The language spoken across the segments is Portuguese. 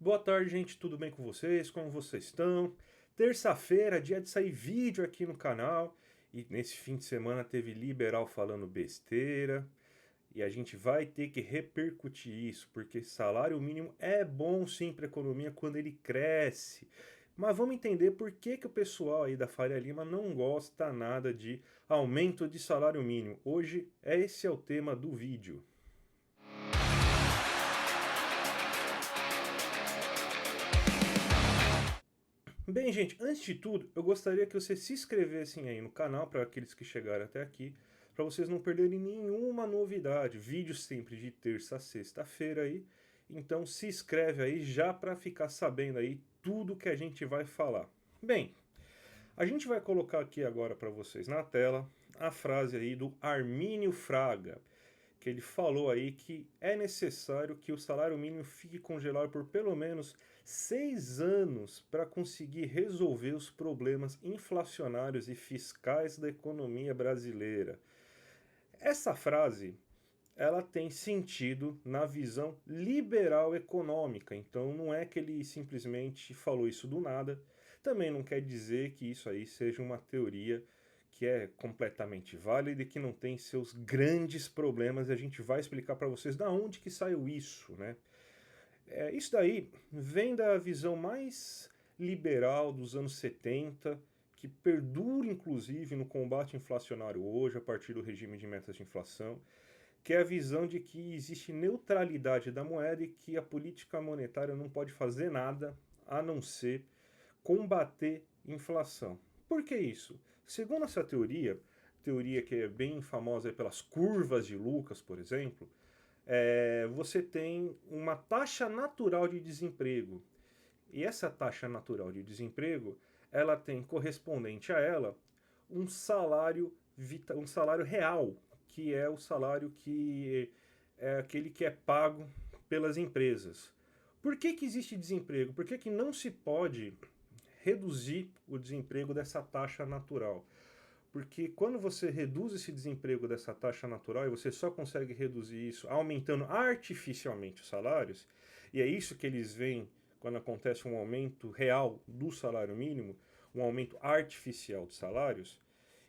Boa tarde, gente. Tudo bem com vocês? Como vocês estão? Terça-feira, dia de sair vídeo aqui no canal. E nesse fim de semana teve liberal falando besteira. E a gente vai ter que repercutir isso, porque salário mínimo é bom sim para a economia quando ele cresce. Mas vamos entender por que, que o pessoal aí da Faria Lima não gosta nada de aumento de salário mínimo. Hoje esse é o tema do vídeo. Bem, gente, antes de tudo, eu gostaria que vocês se inscrevessem aí no canal para aqueles que chegaram até aqui, para vocês não perderem nenhuma novidade. Vídeos sempre de terça a sexta-feira aí. Então se inscreve aí já para ficar sabendo aí tudo que a gente vai falar. Bem, a gente vai colocar aqui agora para vocês na tela a frase aí do Armínio Fraga, que ele falou aí que é necessário que o salário mínimo fique congelado por pelo menos 6 anos para conseguir resolver os problemas inflacionários e fiscais da economia brasileira. Essa frase ela tem sentido na visão liberal econômica, então não é que ele simplesmente falou isso do nada, também não quer dizer que isso aí seja uma teoria que é completamente válida e que não tem seus grandes problemas, e a gente vai explicar para vocês da onde que saiu isso, né? Isso daí vem da visão mais liberal dos anos 70, que perdura inclusive no combate inflacionário hoje, a partir do regime de metas de inflação, que é a visão de que existe neutralidade da moeda e que a política monetária não pode fazer nada a não ser combater inflação. Por que isso? Segundo essa teoria que é bem famosa pelas curvas de Lucas, por exemplo, você tem uma taxa natural de desemprego. E essa taxa natural de desemprego, ela tem correspondente a ela um salário real, que é o salário que é aquele que é pago pelas empresas. Por que, que existe desemprego? Por que, que não se pode reduzir o desemprego dessa taxa natural? Porque quando você reduz esse desemprego dessa taxa natural, e você só consegue reduzir isso aumentando artificialmente os salários, e é isso que eles veem quando acontece um aumento real do salário mínimo, um aumento artificial dos salários,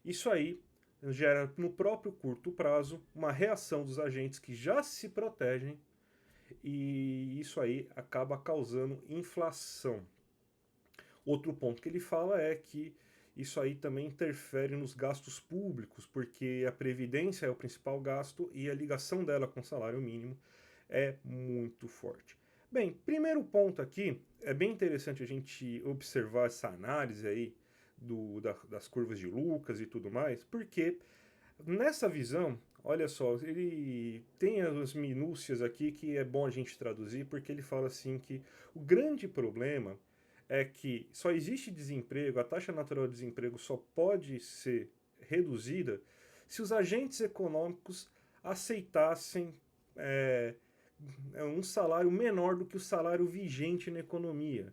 isso aí gera no próprio curto prazo uma reação dos agentes que já se protegem e isso aí acaba causando inflação. Outro ponto que ele fala é que isso aí também interfere nos gastos públicos, porque a previdência é o principal gasto e a ligação dela com o salário mínimo é muito forte. Bem, primeiro ponto aqui, é bem interessante a gente observar essa análise aí das curvas de Lucas e tudo mais, porque nessa visão, olha só, ele tem as minúcias aqui que é bom a gente traduzir, porque ele fala assim que o grande problema é que só existe desemprego, a taxa natural de desemprego só pode ser reduzida se os agentes econômicos aceitassem é, um salário menor do que o salário vigente na economia.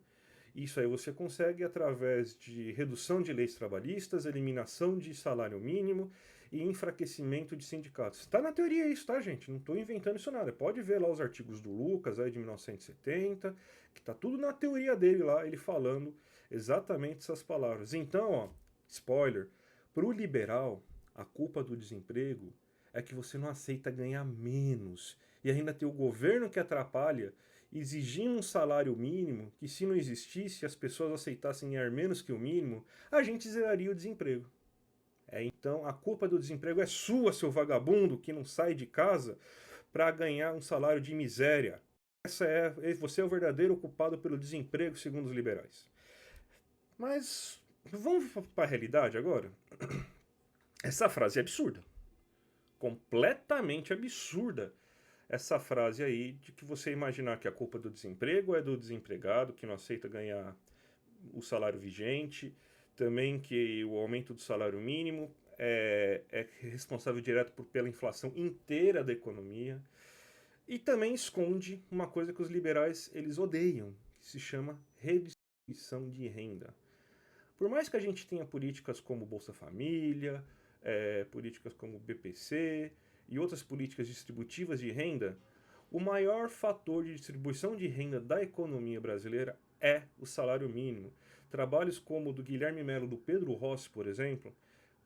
Isso aí você consegue através de redução de leis trabalhistas, eliminação de salário mínimo e enfraquecimento de sindicatos. Está na teoria isso, tá, gente? Não estou inventando isso nada. Pode ver lá os artigos do Lucas, aí de 1970, que está tudo na teoria dele lá, ele falando exatamente essas palavras. Então, ó, spoiler, para o liberal, a culpa do desemprego é que você não aceita ganhar menos. E ainda tem o governo que atrapalha exigindo um salário mínimo que, se não existisse, as pessoas aceitassem ganhar menos que o mínimo, a gente zeraria o desemprego. Então, a culpa do desemprego é sua, seu vagabundo, que não sai de casa para ganhar um salário de miséria. Você é o verdadeiro culpado pelo desemprego, segundo os liberais. Mas vamos para a realidade agora? Essa frase é absurda. Completamente absurda essa frase aí de que você imaginar que a culpa do desemprego é do desempregado, que não aceita ganhar o salário vigente, também que o aumento do salário mínimo é responsável direto pela inflação inteira da economia, e também esconde uma coisa que os liberais eles odeiam, que se chama redistribuição de renda. Por mais que a gente tenha políticas como Bolsa Família, políticas como BPC e outras políticas distributivas de renda, O maior fator de distribuição de renda da economia brasileira é o salário mínimo. Trabalhos como o do Guilherme Melo, do Pedro Rossi, por exemplo,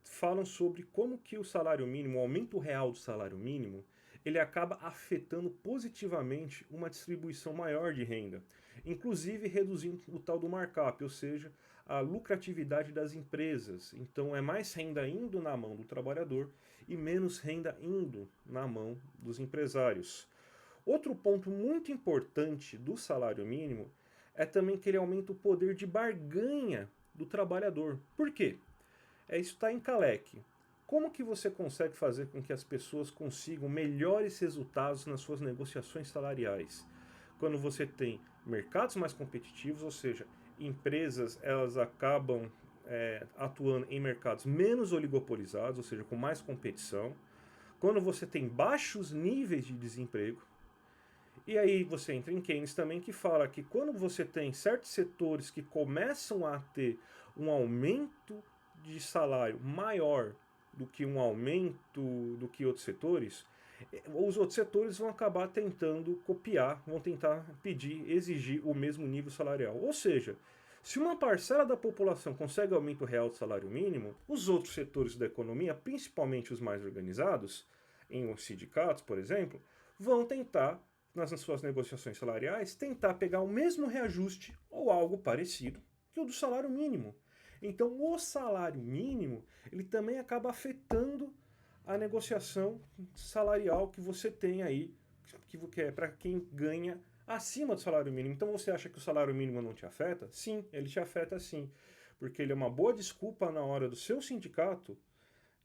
falam sobre como que o salário mínimo, o aumento real do salário mínimo, ele acaba afetando positivamente uma distribuição maior de renda, inclusive reduzindo o tal do markup, ou seja, a lucratividade das empresas. Então é mais renda indo na mão do trabalhador e menos renda indo na mão dos empresários. Outro ponto muito importante do salário mínimo é também que ele aumenta o poder de barganha do trabalhador. Por quê? Isso está em Calec. Como que você consegue fazer com que as pessoas consigam melhores resultados nas suas negociações salariais? Quando você tem mercados mais competitivos, ou seja, empresas elas acabam atuando em mercados menos oligopolizados, ou seja, com mais competição. Quando você tem baixos níveis de desemprego, e aí você entra em Keynes também, que fala que quando você tem certos setores que começam a ter um aumento de salário maior do que um aumento do que outros setores, os outros setores vão acabar tentando copiar, vão tentar pedir, exigir o mesmo nível salarial. Ou seja, se uma parcela da população consegue aumento real do salário mínimo, os outros setores da economia, principalmente os mais organizados, em os sindicatos, por exemplo, vão tentar nas suas negociações salariais, tentar pegar o mesmo reajuste ou algo parecido que o do salário mínimo. Então, o salário mínimo, ele também acaba afetando a negociação salarial que você tem aí, que é para quem ganha acima do salário mínimo. Então, você acha que o salário mínimo não te afeta? Sim, ele te afeta sim, porque ele é uma boa desculpa na hora do seu sindicato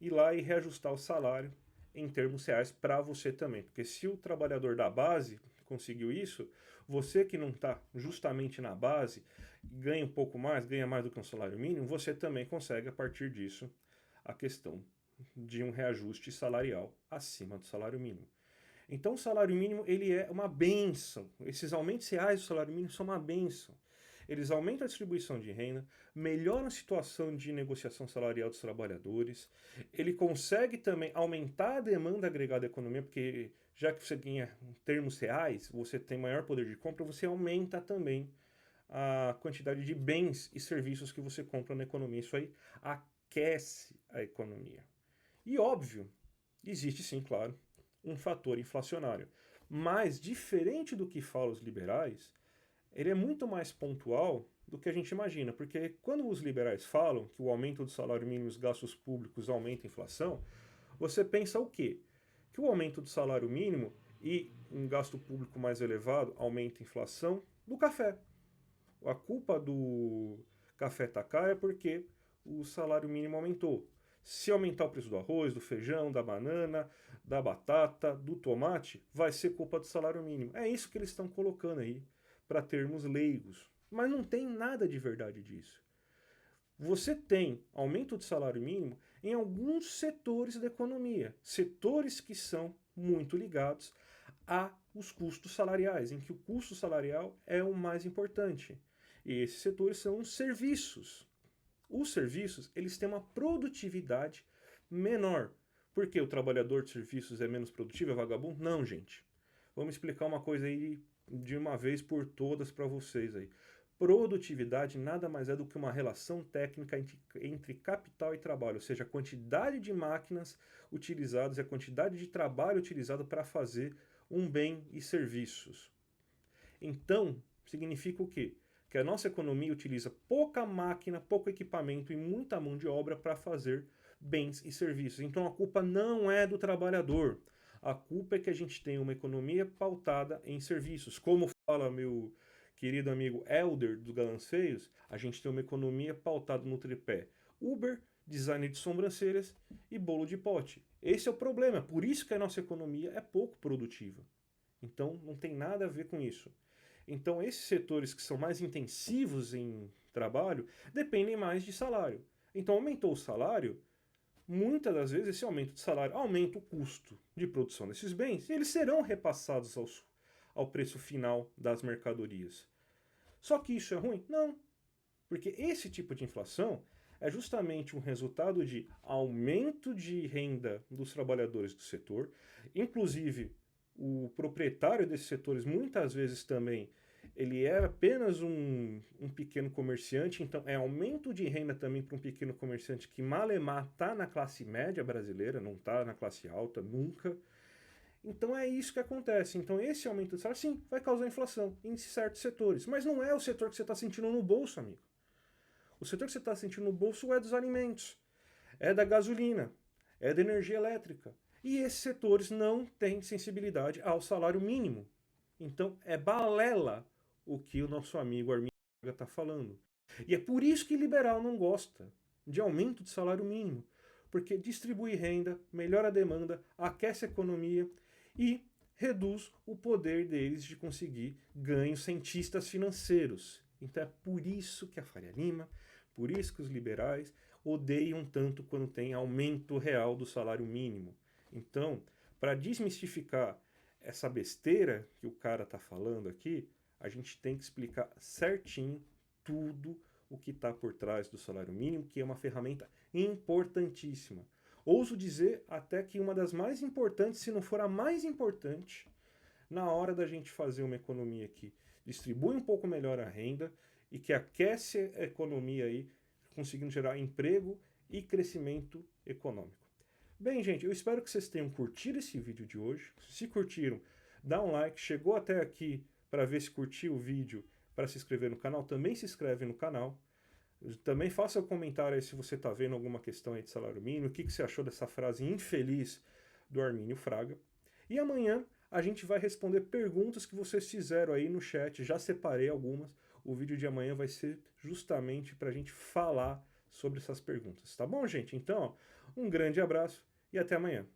ir lá e reajustar o salário em termos reais para você também. Porque se o trabalhador da base conseguiu isso, você que não está justamente na base, ganha um pouco mais, ganha mais do que um salário mínimo, você também consegue, a partir disso, a questão de um reajuste salarial acima do salário mínimo. Então o salário mínimo ele é uma benção. Esses aumentos reais do salário mínimo são uma benção. Eles aumentam a distribuição de renda, melhoram a situação de negociação salarial dos trabalhadores, ele consegue também aumentar a demanda agregada à economia, porque já que você ganha em termos reais, você tem maior poder de compra, você aumenta também a quantidade de bens e serviços que você compra na economia. Isso aí aquece a economia. E óbvio, existe sim, claro, um fator inflacionário. Mas, diferente do que falam os liberais, ele é muito mais pontual do que a gente imagina, porque quando os liberais falam que o aumento do salário mínimo e os gastos públicos aumenta a inflação, você pensa o quê? Que o aumento do salário mínimo e um gasto público mais elevado aumenta a inflação do café. A culpa do café tá caro é porque o salário mínimo aumentou. Se aumentar o preço do arroz, do feijão, da banana, da batata, do tomate, vai ser culpa do salário mínimo. É isso que eles estão colocando aí para termos leigos. Mas não tem nada de verdade disso. Você tem aumento de salário mínimo em alguns setores da economia, setores que são muito ligados a os custos salariais, em que o custo salarial é o mais importante. E esses setores são os serviços. Os serviços, eles têm uma produtividade menor. Por que o trabalhador de serviços é menos produtivo, é vagabundo? Não, gente. Vamos explicar uma coisa aí de uma vez por todas para vocês aí. Produtividade nada mais é do que uma relação técnica entre capital e trabalho, ou seja, a quantidade de máquinas utilizadas e a quantidade de trabalho utilizado para fazer um bem e serviços. Então, significa o quê? Que a nossa economia utiliza pouca máquina, pouco equipamento e muita mão de obra para fazer bens e serviços. Então a culpa não é do trabalhador. A culpa é que a gente tem uma economia pautada em serviços. Como fala meu querido amigo Elder dos Galãs Feios, a gente tem uma economia pautada no tripé Uber, design de sobrancelhas e bolo de pote. Esse é o problema. Por isso que a nossa economia é pouco produtiva. Então não tem nada a ver com isso. Então, esses setores que são mais intensivos em trabalho dependem mais de salário. Então, aumentou o salário, muitas das vezes esse aumento de salário aumenta o custo de produção desses bens e eles serão repassados ao preço final das mercadorias. Só que isso é ruim? Não. Porque esse tipo de inflação é justamente um resultado de aumento de renda dos trabalhadores do setor, inclusive o proprietário desses setores muitas vezes também ele é apenas um pequeno comerciante, então é aumento de renda também para um pequeno comerciante que malemar está na classe média brasileira, não está na classe alta, nunca. Então é isso que acontece. Então esse aumento de salário, sim, vai causar inflação em certos setores, mas não é o setor que você está sentindo no bolso, amigo. O setor que você está sentindo no bolso é dos alimentos, é da gasolina, é da energia elétrica. E esses setores não têm sensibilidade ao salário mínimo. Então é balela o que o nosso amigo Armin está falando. E é por isso que liberal não gosta de aumento de salário mínimo. Porque distribui renda, melhora a demanda, aquece a economia e reduz o poder deles de conseguir ganhos cientistas financeiros. Então é por isso que a Faria Lima, por isso que os liberais odeiam tanto quando tem aumento real do salário mínimo. Então, para desmistificar essa besteira que o cara está falando aqui, a gente tem que explicar certinho tudo o que está por trás do salário mínimo, que é uma ferramenta importantíssima. Ouso dizer até que uma das mais importantes, se não for a mais importante, na hora da gente fazer uma economia que distribui um pouco melhor a renda e que aquece a economia aí, conseguindo gerar emprego e crescimento econômico. Bem, gente, eu espero que vocês tenham curtido esse vídeo de hoje. Se curtiram, dá um like. Chegou até aqui para ver se curtiu o vídeo, para se inscrever no canal, também se inscreve no canal. Também faça um comentário aí se você está vendo alguma questão aí de salário mínimo, o que você achou dessa frase infeliz do Armínio Fraga. E amanhã a gente vai responder perguntas que vocês fizeram aí no chat, já separei algumas. O vídeo de amanhã vai ser justamente para a gente falar sobre essas perguntas, tá bom, gente? Então, um grande abraço e até amanhã.